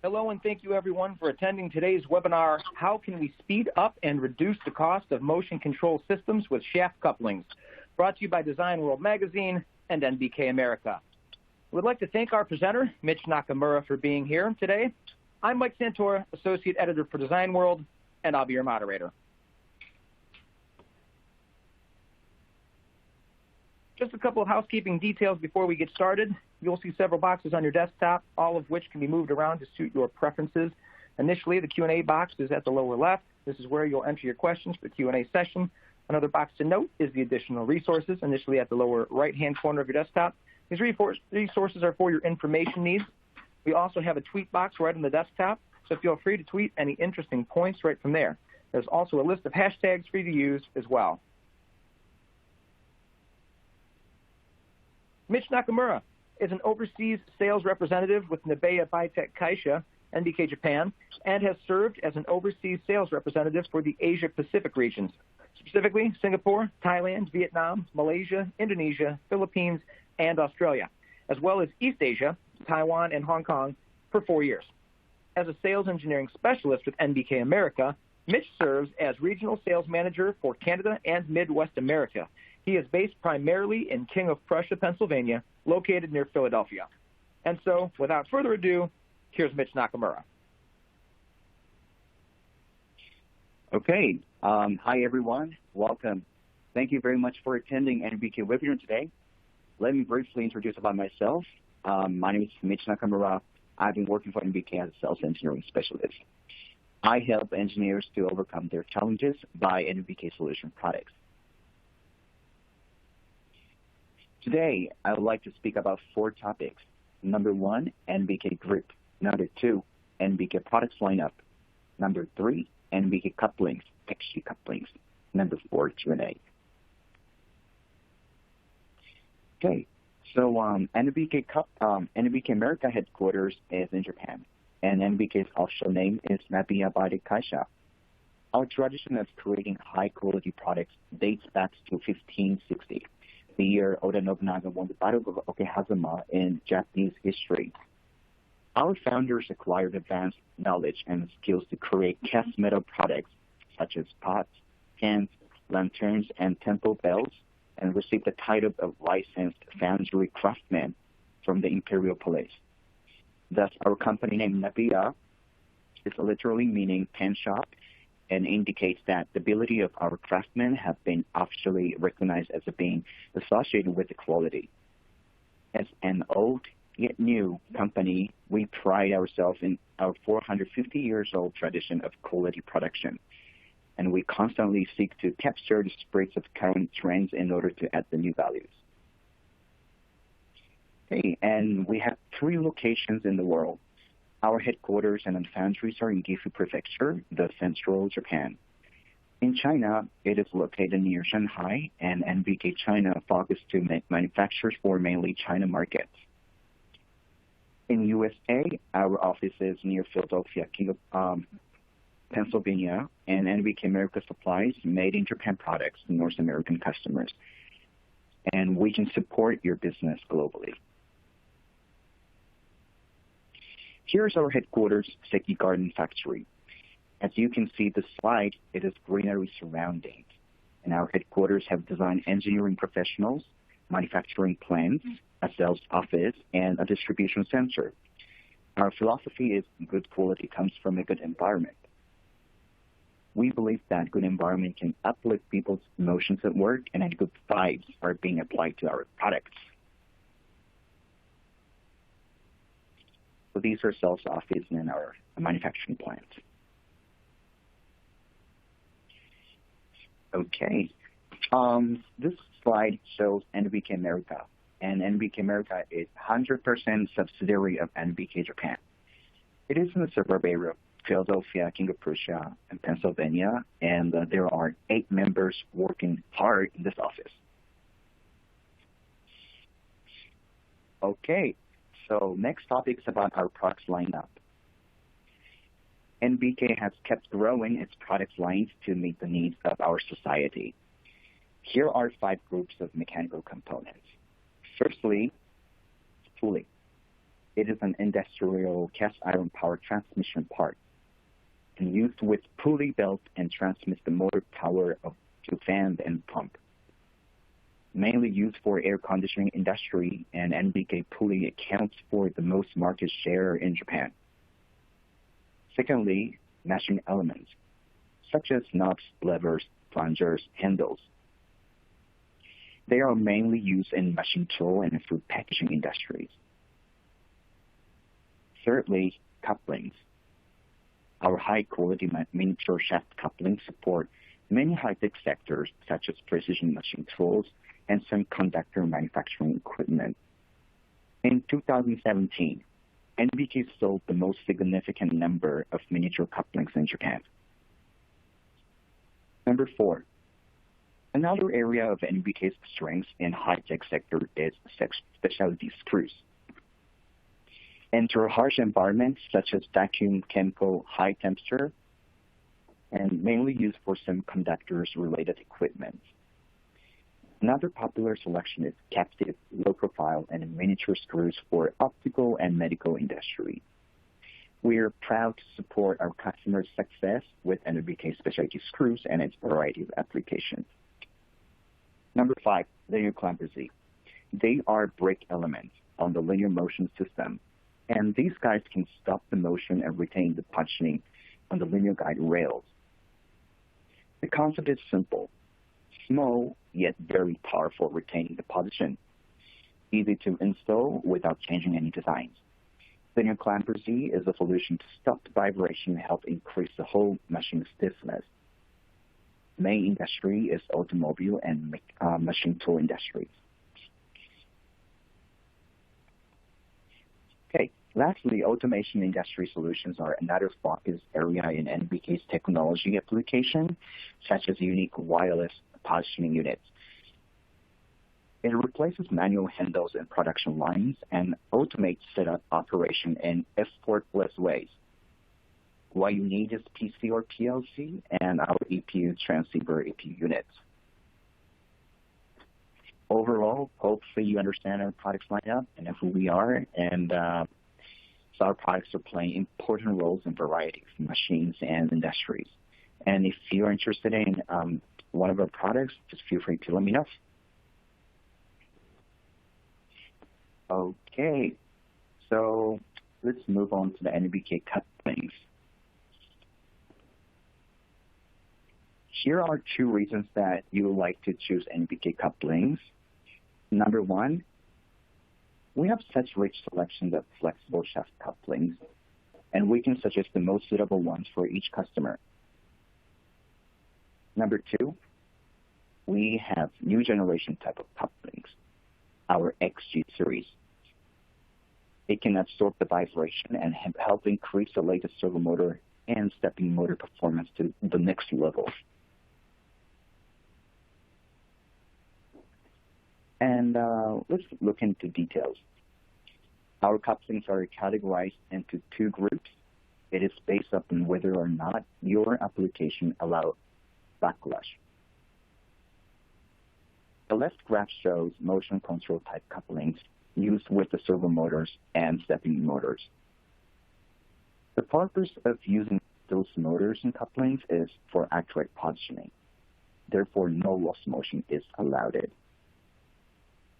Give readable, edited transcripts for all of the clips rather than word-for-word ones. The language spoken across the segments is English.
Hello, and thank you everyone for attending today's webinar, How Can We Speed Up and Reduce the Cost of Motion Control Systems with Shaft Couplings, brought to you by Design World Magazine and NBK America. We'd like to thank our presenter, Mitch Nakamura, for being here today. I'm Mike Santora, Associate Editor for Design World, and I'll be your moderator. Just a couple of housekeeping details before we get started. You'll see several boxes on your desktop, all of which can be moved around to suit your preferences. Initially, the Q&A box is at the lower left. This is where you'll enter your questions for the Q&A session. Another box to note is the additional resources, initially at the lower right-hand corner of your desktop. These resources are for your information needs. We also have a tweet box right on the desktop, so feel free to tweet any interesting points right from there. There's also a list of hashtags for you to use as well. Mitch Nakamura is an overseas sales representative with Nabeya Biotech Kaisha, NBK Japan, and has served as an overseas sales representative for the Asia-Pacific regions, specifically Singapore, Thailand, Vietnam, Malaysia, Indonesia, Philippines, and Australia, as well as East Asia, Taiwan, and Hong Kong for 4 years. As a sales engineering specialist with NBK America, Mitch serves as regional sales manager for Canada and Midwest America. He is based primarily in King of Prussia, Pennsylvania, located near Philadelphia. And so, without further ado, here's Mitch Nakamura. Okay. Hi, everyone. Welcome. Thank you very much for attending NBK webinar today. Let me briefly introduce about myself. My name is Mitch Nakamura. I've been working for NBK as a sales engineering specialist. I help engineers to overcome their challenges by NBK solution products. Today, I would like to speak about 4 topics. Number 1, NBK Group. Number 2, NBK products lineup. Number 3, NBK couplings, XG couplings. Number 4, Q&A. Okay, so NBK America headquarters is in Japan, and NBK's official name is Nabeya Biotech Kaisha. Our tradition of creating high-quality products dates back to 1560. The year Oda Nobunaga won the Battle of Okehazama in Japanese history. Our founders acquired advanced knowledge and skills to create cast metal products such as pots, cans, lanterns, and temple bells, and received the title of licensed foundry craftsman from the imperial palace. Thus, our company name Nabeya is literally meaning pen shop, and indicates that the ability of our craftsmen have been officially recognized as being associated with the quality. As an old yet new company, we pride ourselves in our 450 years old tradition of quality production, and we constantly seek to capture the spirits of current trends in order to add the new values. Okay, and we have 3 locations in the world. Our headquarters and foundries are in Gifu Prefecture, the central Japan. In China, it is located near Shanghai, and NBK China focuses to manufacture for mainly China markets. In USA, our office is near Philadelphia, Pennsylvania, and NBK America supplies made in Japan products to North American customers. And we can support your business globally. Here's our headquarters, Seki Garden Factory. As you can see the slide, it is greenery surroundings. And our headquarters have design engineering professionals, manufacturing plants, a sales office, and a distribution center. Our philosophy is good quality comes from a good environment. We believe that good environment can uplift people's emotions at work, and good vibes are being applied to our products. So these are sales offices and our manufacturing plants. Okay. This slide shows NBK America, and NBK America is 100% subsidiary of NBK Japan. It is in the suburb area of Philadelphia, King of Prussia, and Pennsylvania, and there are 8 members working hard in this office. Okay. So next topic is about our products lineup. NBK has kept growing its product lines to meet the needs of our society. Here are 5 groups of mechanical components. Firstly, tooling. It is an industrial cast iron power transmission part and used with pulley belt and transmits the motor power to fan and pump. Mainly used for air conditioning industry, and NBK pulley accounts for the most market share in Japan. Secondly, machine elements, such as knobs, levers, plungers, handles. They are mainly used in machine tool and food packaging industries. Thirdly, couplings. Our high-quality miniature shaft couplings support many high-tech sectors, such as precision machine tools and semiconductor manufacturing equipment. In 2017, NBK sold the most significant number of miniature couplings in Japan. Number 4. Another area of NBK's strength in high-tech sector is specialty screws. Enter harsh environments such as vacuum, chemical, high temperature, and mainly used for semiconductors-related equipment. Another popular selection is captive, low profile, and miniature screws for optical and medical industry. We are proud to support our customers' success with NBK specialty screws and its variety of applications. Number 5, linear clampers. They are brake elements on the linear motion system, and these guys can stop the motion and retain the positioning on the linear guide rails. The concept is simple, small yet very powerful, retaining the position, easy to install without changing any designs. Linear clamper Z is a solution to stop the vibration and help increase the whole machine stiffness. Main industry is automobile and machine tool industries. Okay, lastly, automation industry solutions are another focus area in NBK's technology application, such as unique wireless positioning units. It replaces manual handles in production lines and automates setup operation in effortless ways. What you need is PC or PLC and our EPU transceiver EPU units. Overall, hopefully you understand our products lineup and who we are, and so our products are playing important roles in a variety of machines and industries. And if you're interested in one of our products, just feel free to let me know. Okay, so let's move on to the NBK couplings. Here are 2 reasons that you would like to choose NBK couplings. Number 1, we have such rich selections of flexible shaft couplings, and we can suggest the most suitable ones for each customer. Number 2, we have new generation type of couplings, our XG series. It can absorb the vibration and help increase the latest servo motor and stepping motor performance to the next level. And let's look into details. Our couplings are categorized into 2 groups. It is based upon whether or not your application allows backlash. The left graph shows motion control type couplings used with the servo motors and stepping motors. The purpose of using those motors and couplings is for accurate positioning. Therefore, no loss motion is allowed.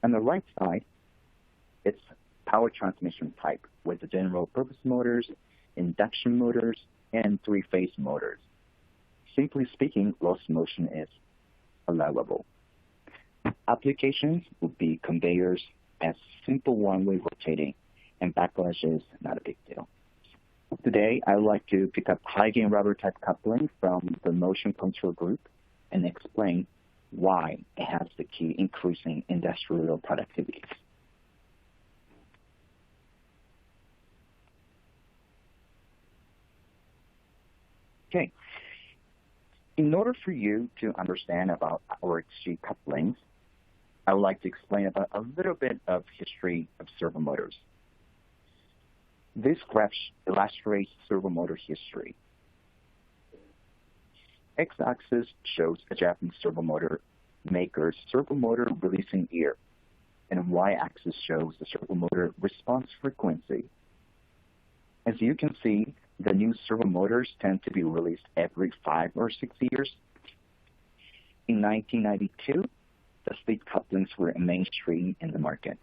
On the right side, it's power transmission type with the general purpose motors, induction motors, and 3-phase motors. Simply speaking, loss motion is allowable. Applications would be conveyors as simple one-way rotating, and backlash is not a big deal. Today, I would like to pick up high-gain rubber type coupling from the motion control group and explain why it has the key increasing industrial productivity. Okay. In order for you to understand about our XG couplings, I would like to explain about a little bit of history of servo motors. This graph illustrates servo motor history. X-axis shows a Japanese servo motor maker's servo motor releasing year, and Y-axis shows the servo motor response frequency As you can see, the new servo motors tend to be released every 5 or 6 years. In 1992, the split couplings were mainstream in the market.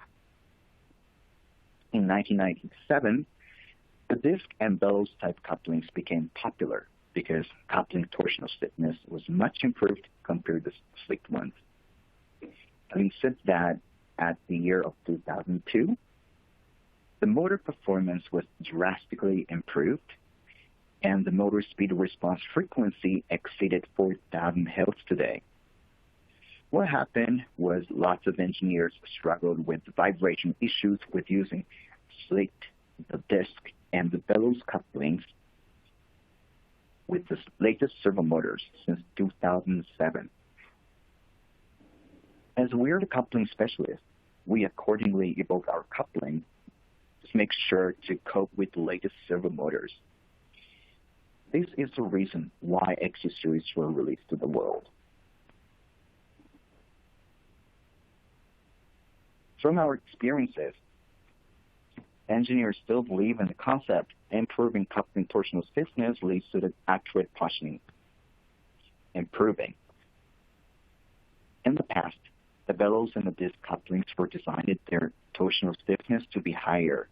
In 1997, the disc and bellows type couplings became popular because coupling torsional stiffness was much improved compared to slick ones. Having said that, at the year of 2002, the motor performance was drastically improved, and the motor speed response frequency exceeded 4,000 Hz today. What happened was lots of engineers struggled with vibration issues with using slit, the disc, and the bellows couplings with the latest servo motors since 2007. As we are the coupling specialists, we accordingly evolved our coupling to make sure to cope with the latest servo motors. This is the reason why XG series were released to the world. From our experiences, engineers still believe in the concept improving coupling torsional stiffness leads to the accurate positioning. Improving. In the past, the bellows and the disc couplings were designed their torsional stiffness to be higher.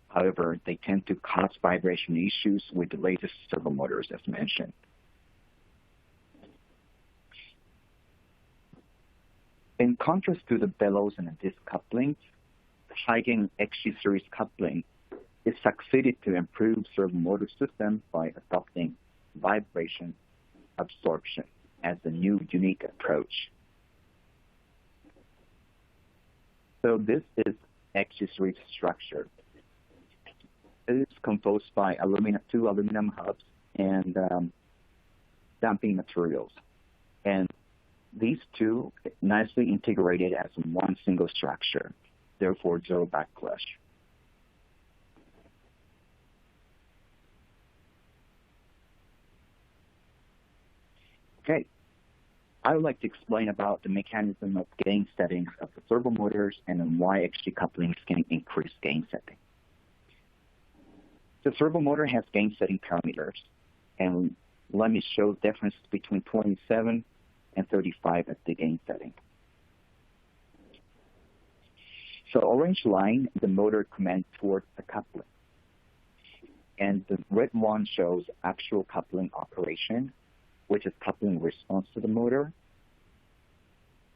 However, they tend to cause vibration issues with the latest servo motors, as mentioned. In contrast to the bellows and the disc coupling, the high-gain XG series coupling is succeeded to improve servo-motor system by adopting vibration absorption as a new unique approach. So this is XG series structure. It is composed by two aluminum hubs and damping materials. And these two nicely integrated as one single structure, therefore zero backlash. Okay, I would like to explain about the mechanism of gain settings of the servo motors and then why XG couplings can increase gain setting. The servo motor has gain setting parameters, and let me show the difference between 27 and 35 at the gain setting. So orange line, the motor commands towards the coupling. And the red one shows actual coupling operation, which is coupling response to the motor.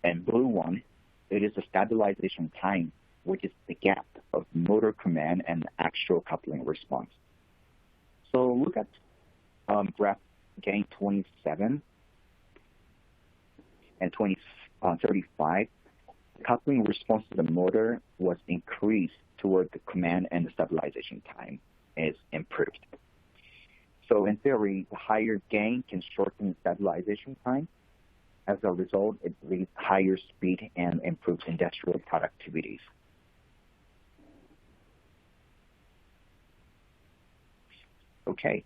And blue one, it is the stabilization time, which is the gap of motor command and actual coupling response. So look at graph gain 27 and 35. The coupling response to the motor was increased toward the command, and the stabilization time is improved. So in theory, the higher gain can shorten stabilization time. As a result, it leads higher speed and improves industrial productivities. Okay,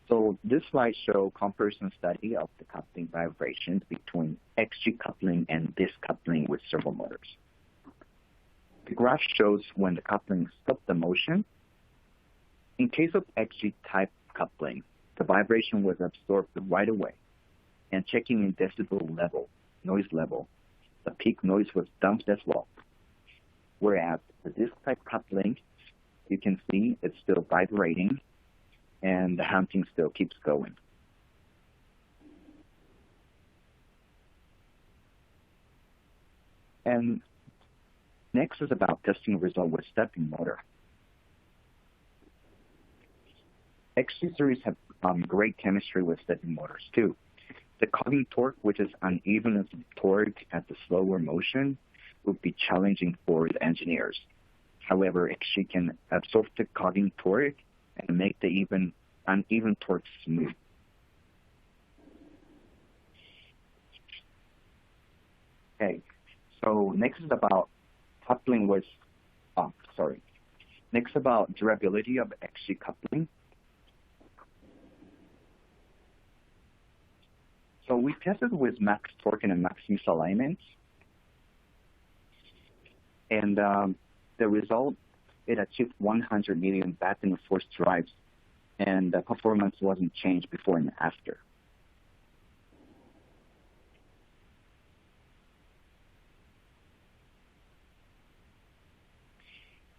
so this slide shows comparison study of the coupling vibrations between XG coupling and disc coupling with servo motors. The graph shows when the coupling stops the motion. In case of XG type coupling, the vibration was absorbed right away, and checking in decibel level, noise level, the peak noise was dumped as well. Whereas the disc type coupling, you can see it's still vibrating, and the hunting still keeps going. And next is about testing result with stepping motor. XG series have great chemistry with stepping motors too. The cogging torque, which is uneven torque at the slower motion, would be challenging for the engineers. However, XG can absorb the cogging torque and make the uneven torque smooth. Okay, so next is about coupling with, next about durability of XG coupling. So we tested with max torque and max misalignment, and the result it achieved 100 million back-and-forth drives, and the performance wasn't changed before and after.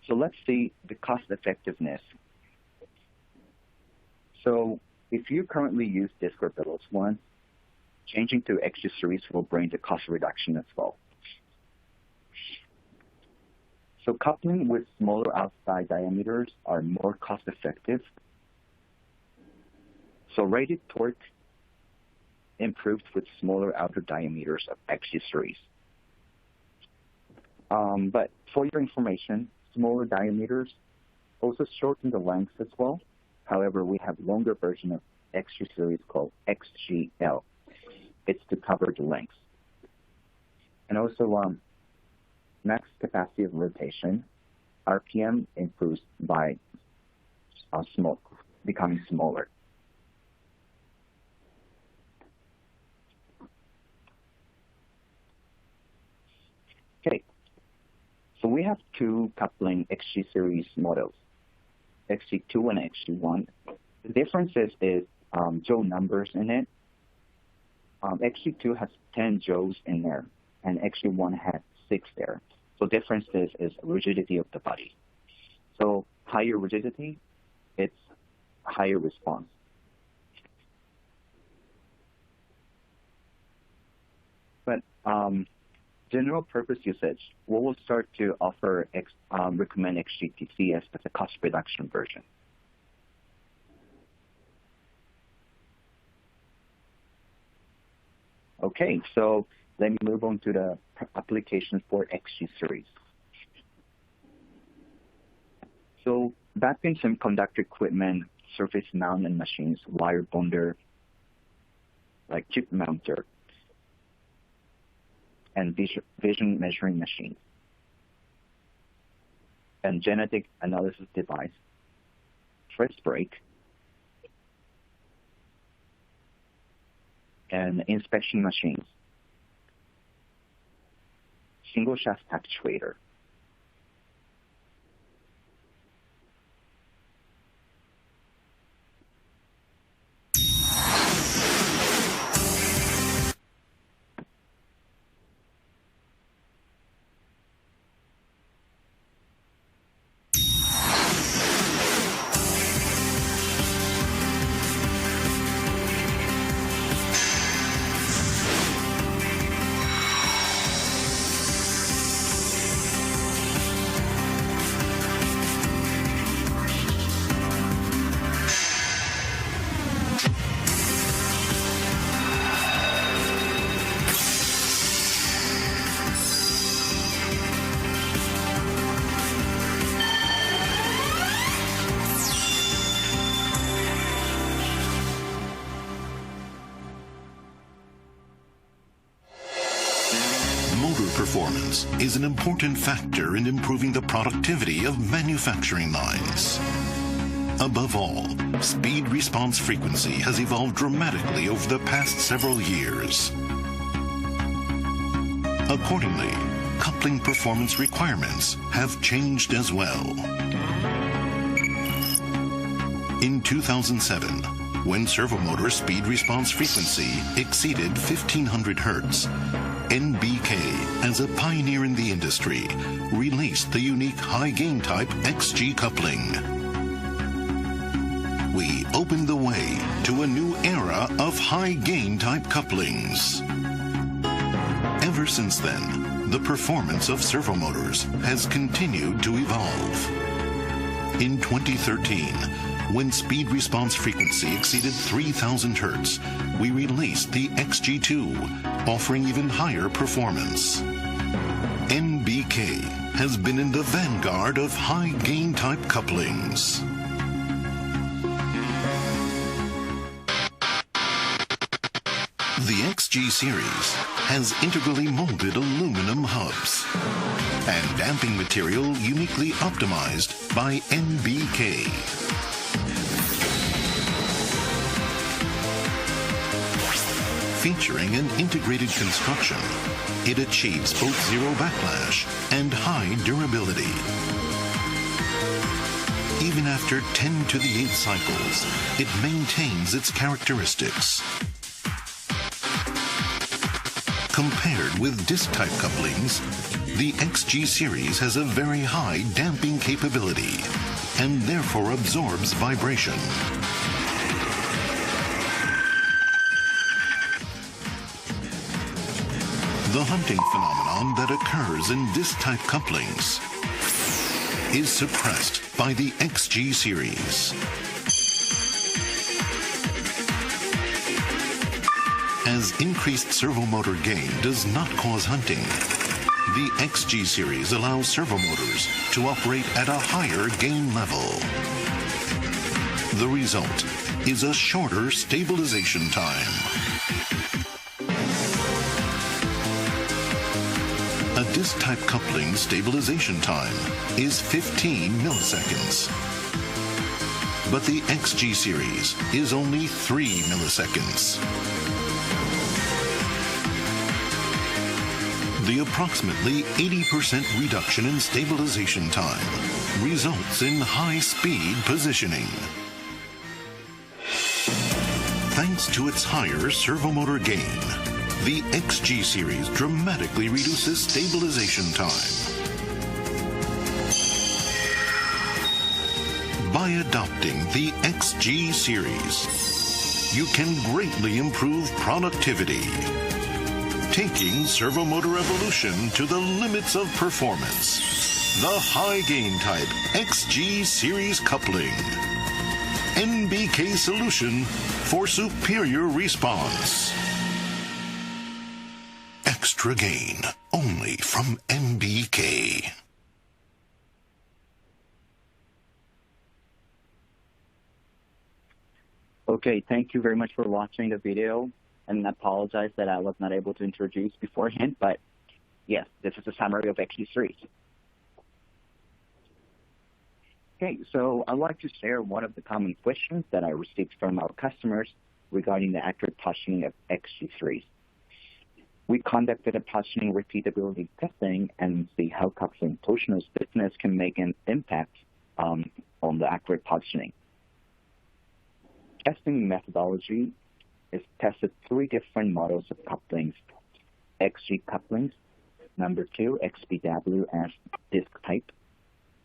So let's see the cost effectiveness. So if you currently use disc or billet one, changing to XG series will bring the cost reduction as well. So coupling with smaller outside diameters are more cost effective. So rated torque improved with smaller outer diameters of XG series. But for your information, smaller diameters also shorten the length as well. However, we have longer version of XG series called XGL. It's to cover the length. And also max capacity of rotation, RPM improves by becoming smaller. Okay, so we have two coupling XG series models, XG2 and XG1. The differences is joule numbers in it. XG2 has 10 joules in there, and XG1 has 6 there. So difference is rigidity of the body. So higher rigidity, it's higher response. But general purpose usage, we will start to offer recommend XGTC as a cost reduction version. Okay, so let me move on to the application for XG series. So back-end semiconductor equipment, surface mount and machines, wire bonder, like chip mounter, and vision measuring machines, and genetic analysis device, press brake, and inspection machines, single shaft actuator. Performance is an important factor in improving the productivity of manufacturing lines. Above all, speed response frequency has evolved dramatically over the past several years. Accordingly, coupling performance requirements have changed as well. In 2007, when servomotor speed response frequency exceeded 1500 Hertz, NBK, as a pioneer in the industry, released the unique high-gain type XG coupling. We opened the way to a new era of high-gain type couplings. Ever since then, the performance of servomotors has continued to evolve. In 2013, when speed response frequency exceeded 3000 Hertz, we released the XG2, offering even higher performance. NBK has been in the vanguard of high-gain type couplings. The XG series has integrally molded aluminum hubs and damping material uniquely optimized by NBK. Featuring an integrated construction, it achieves both zero backlash and high durability. even after 10 to the 8 cycles, it maintains its characteristics. Compared with disc-type couplings, the XG series has a very high damping capability and therefore absorbs vibration. The hunting phenomenon that occurs in disc-type couplings is suppressed by the XG series. As increased servomotor gain does not cause hunting, the XG series allows servomotors to operate at a higher gain level. The result is a shorter stabilization time. A disc-type coupling stabilization time is 15 milliseconds. But the XG series is only 3 milliseconds. The approximately 80% reduction in stabilization time results in high-speed positioning. Thanks to its higher servomotor gain, the XG series dramatically reduces stabilization time. By adopting the XG series, you can greatly improve productivity, taking servomotor evolution to the limits of performance. The high gain type XG series coupling. NBK solution for superior response. Extra gain only from NBK. Okay, thank you very much for watching the video, and I apologize that I was not able to introduce beforehand, but yes, this is a summary of XG series. Okay, so I'd like to share one of the common questions that I received from our customers regarding the accurate positioning of XG series. We conducted a positioning repeatability testing and see how coupling torsional stiffness can make an impact on the accurate positioning. Testing methodology is tested 3 different models of couplings: XG couplings, number 2, XPW as disc type,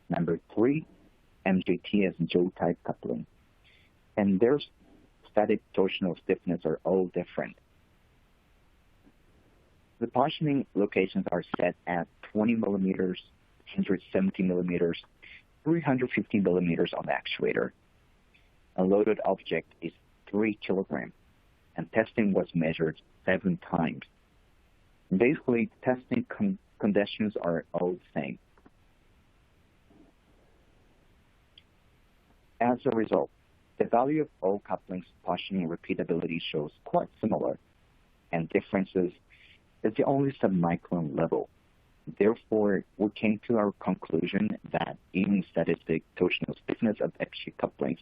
number 3, MJT as Joe type coupling. And their static torsional stiffness are all different. The positioning locations are set at 20 millimeters, 170 millimeters, 350 millimeters on the actuator. A loaded object is 3 kilograms, and testing was measured 7 times. Basically, testing conditions are all the same. As a result, the value of all couplings positioning repeatability shows quite similar, and differences is the only submicron level. Therefore, we came to our conclusion that even static torsional stiffness of XG couplings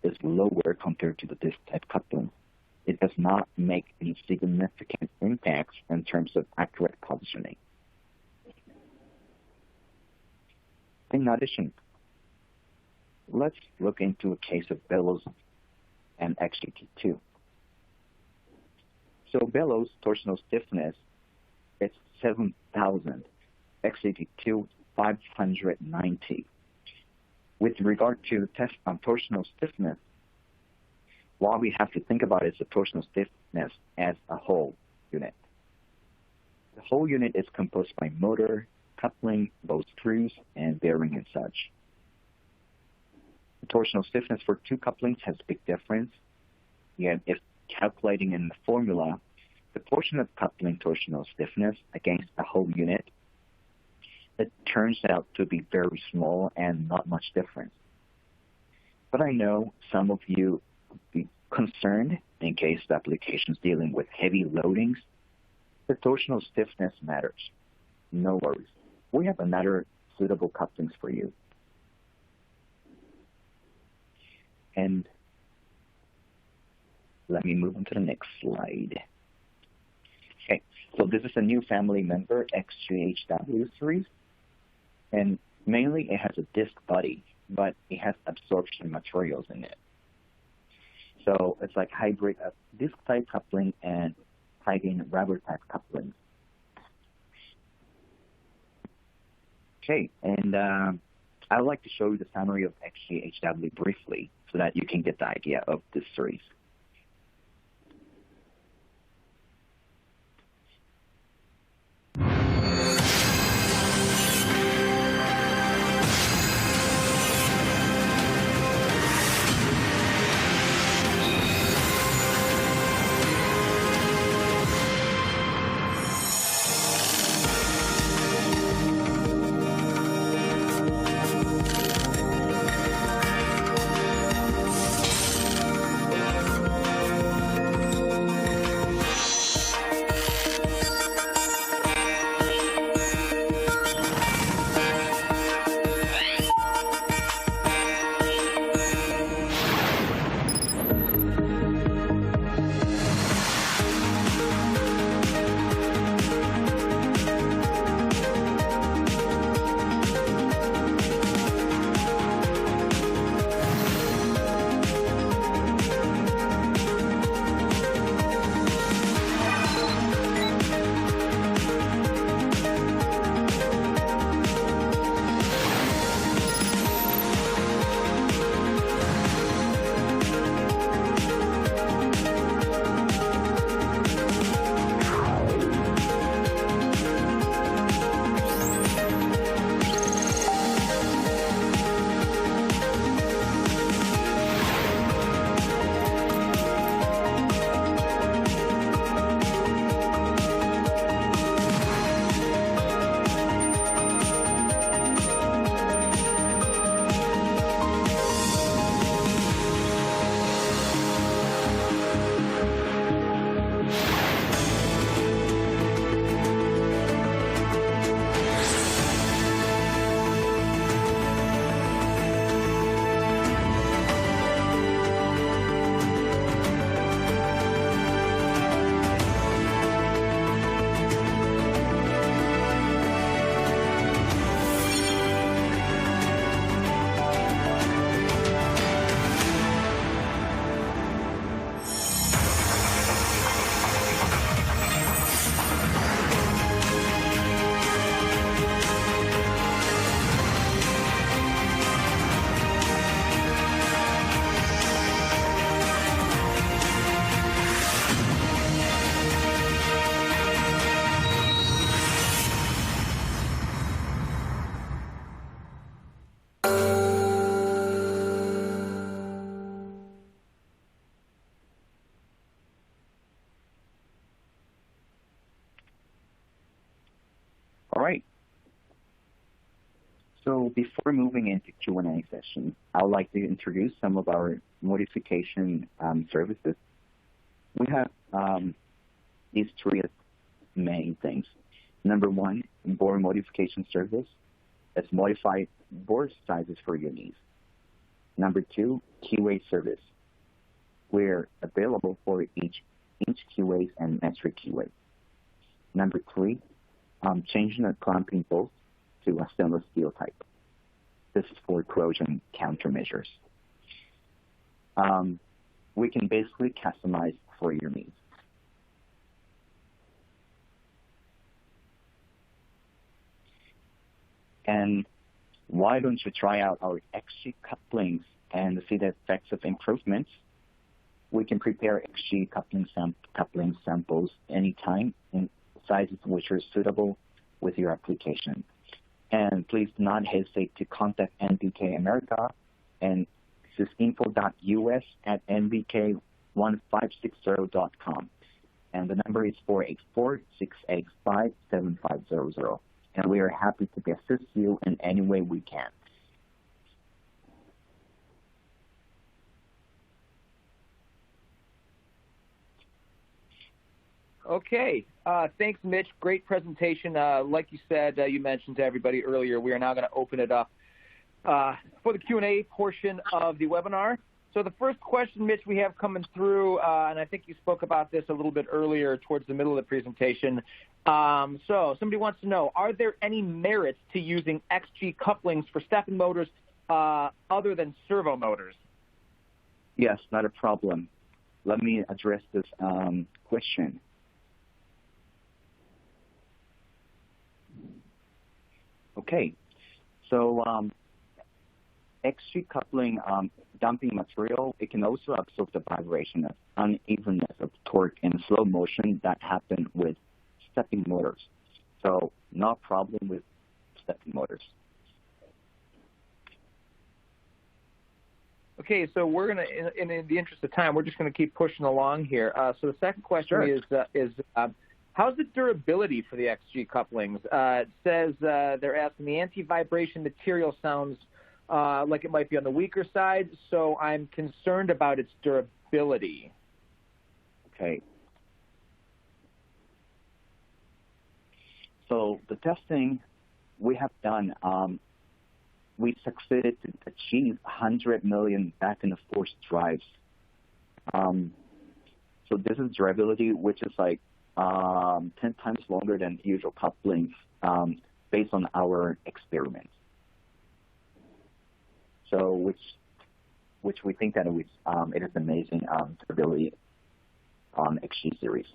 is lower compared to the disc type couplings. It does not make any significant impacts in terms of accurate positioning. In addition, let's look into a case of bellows and XGT2. So bellows torsional stiffness is 7,000, XGT2 590. With regard to test on torsional stiffness, what we have to think about is the torsional stiffness as a whole unit. The whole unit is composed by motor, coupling, both screws, and bearing and such. The torsional stiffness for 2 couplings has a big difference, yet if calculating in the formula, the portion of coupling torsional stiffness against the whole unit, it turns out to be very small and not much difference. But I know some of you would be concerned in case the applications dealing with heavy loadings, the torsional stiffness matters. No worries. We have another suitable couplings for you. And let me move on to the next slide. Okay, so this is a new family member, XGHW series, and mainly it has a disc body. but it has absorption materials in it. So it's like hybrid of disc type coupling and high gain rubber type couplings. Okay, and I would like to show you the summary of XGHW briefly so that you can get the idea of this series. All right. So before moving into Q&A session, I would like to introduce some of our modification services. We have these three main things. Number one, bore modification service. That's modified bore sizes for your needs. Number two, keyway service. We're available for each inch keyways and metric keyway. Number three, changing the clamping bolt to a stainless steel type. This is for corrosion countermeasures. We can basically customize for your needs. And why don't you try out our XG couplings and see the effects of improvements? We can prepare XG coupling samples anytime in sizes which are suitable with your application. And please do not hesitate to contact NBK America, and this is info.us@nbk1560.com. And the number is 484-685-7500. And we are happy to assist you in any way we can. Okay. Thanks, Mitch. Great presentation. Like you said, you mentioned to everybody earlier, we are now going to open it up for the Q&A portion of the webinar. So the first question, Mitch, we have coming through, and I think you spoke about this a little bit earlier towards the middle of the presentation. So somebody wants to know, are there any merits to using XG couplings for stepping motors other than servo motors? Yes, not a problem. Let me address this question. Okay, so XG coupling damping material, it can also absorb the vibration of unevenness of torque and slow motion that happen with stepping motors. So no problem with stepping motors. Okay, so we're going to, in the interest of time, we're just going to keep pushing along here. So the second question is how's the durability for the XG couplings? It says they're asking the anti-vibration material sounds like it might be on the weaker side, so I'm concerned about its durability. Okay. So the testing we have done, we succeeded to achieve 100 million back and forth drives. So this is durability, which is like 10 times longer than usual couplings based on our experiments. So which we think that it is amazing durability on XG series.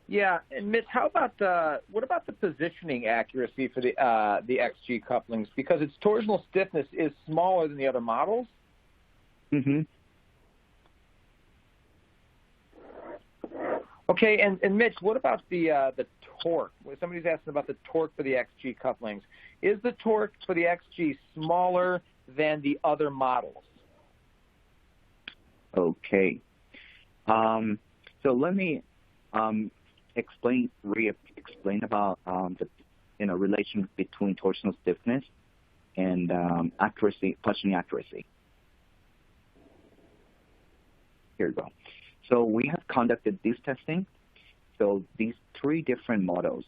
Yeah, and Mitch, what about the positioning accuracy for the XG couplings? Because its torsional stiffness is smaller than the other models. Mm-hmm. Okay, and Mitch, what about the torque? Somebody's asking about the torque for the XG couplings. Is the torque for the XG smaller than the other models? Okay. So let me explain about the relation between torsional stiffness and accuracy, positioning accuracy. Here we go. So we have conducted this testing. So these three different models,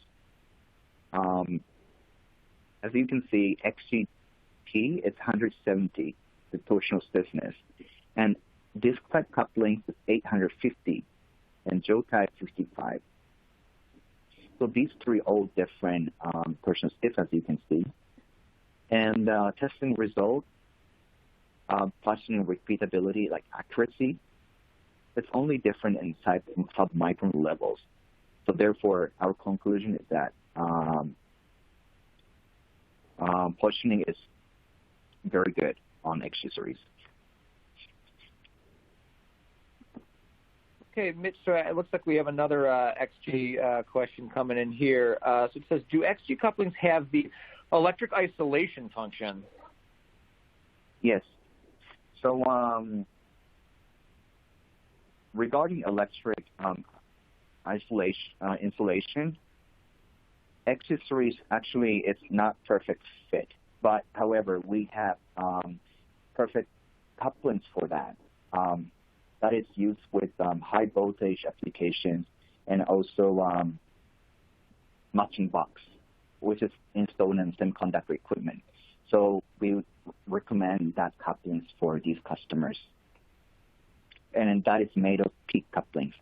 as you can see, XGT is 170, the torsional stiffness, and disc type couplings is 850, and Joe type 55. So these three all different torsional stiff, as you can see. And testing result, positioning repeatability, like accuracy, it's only different in sub-micron levels. So therefore, our conclusion is that positioning is very good on XG series. Okay, Mitch, so it looks like we have another XG question coming in here. So it says, do XG couplings have the electric isolation function? Yes. So regarding electric insulation, XG series actually it's not perfect fit, but however we have perfect couplings for that. That is used with high voltage applications and also matching box, which is installed in semiconductor equipment. So we recommend that couplings for these customers. And that is made of PEEK couplings,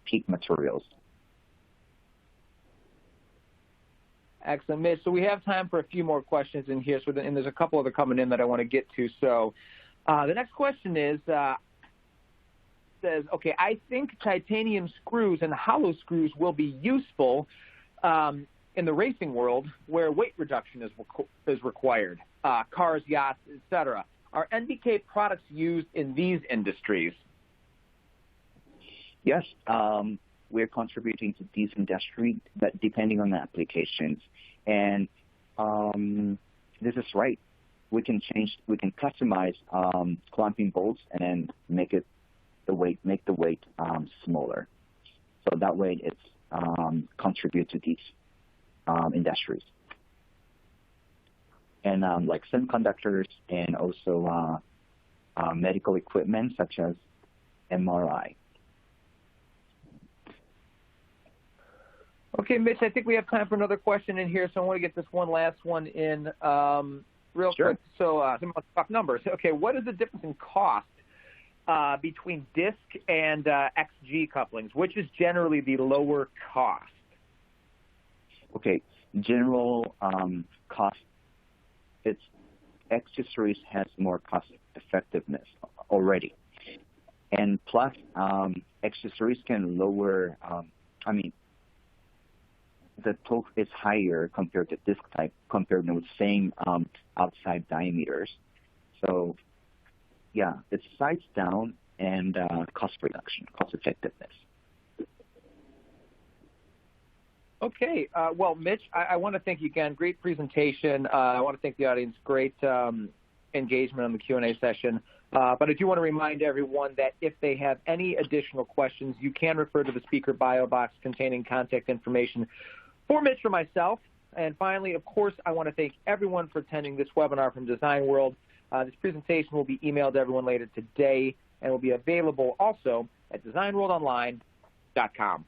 PEEK materials. Excellent, Mitch. So we have time for a few more questions in here, and there's a couple other coming in that I want to get to. So the next question is, says, okay, I think titanium screws and hollow screws will be useful in the racing world where weight reduction is required, cars, yachts, etc. Are NBK products used in these industries? Yes, we're contributing to these industries, but depending on the applications. And this is right. We can customize clamping bolts and then make the weight smaller. So that way it's contribute to these industries. And like semiconductors and also medical equipment such as MRI. Okay, Mitch, I think we have time for another question in here, so I want to get this one last one in real quick. So some talk numbers. Okay, what is the difference in cost between disc and XG couplings? Which is generally the lower cost? Okay, general cost, it's accessories has more cost effectiveness already. And plus, accessories can lower, the torque is higher compared to disc type, compared with same outside diameters. So, yeah, it's size down and cost reduction, cost effectiveness. Okay. Well, Mitch, I want to thank you again. Great presentation. I want to thank the audience. Great engagement on the Q&A session. But I do want to remind everyone that if they have any additional questions, you can refer to the speaker bio box containing contact information for Mitch or myself. And finally, of course, I want to thank everyone for attending this webinar from Design World. This presentation will be emailed to everyone later today and will be available also at designworldonline.com.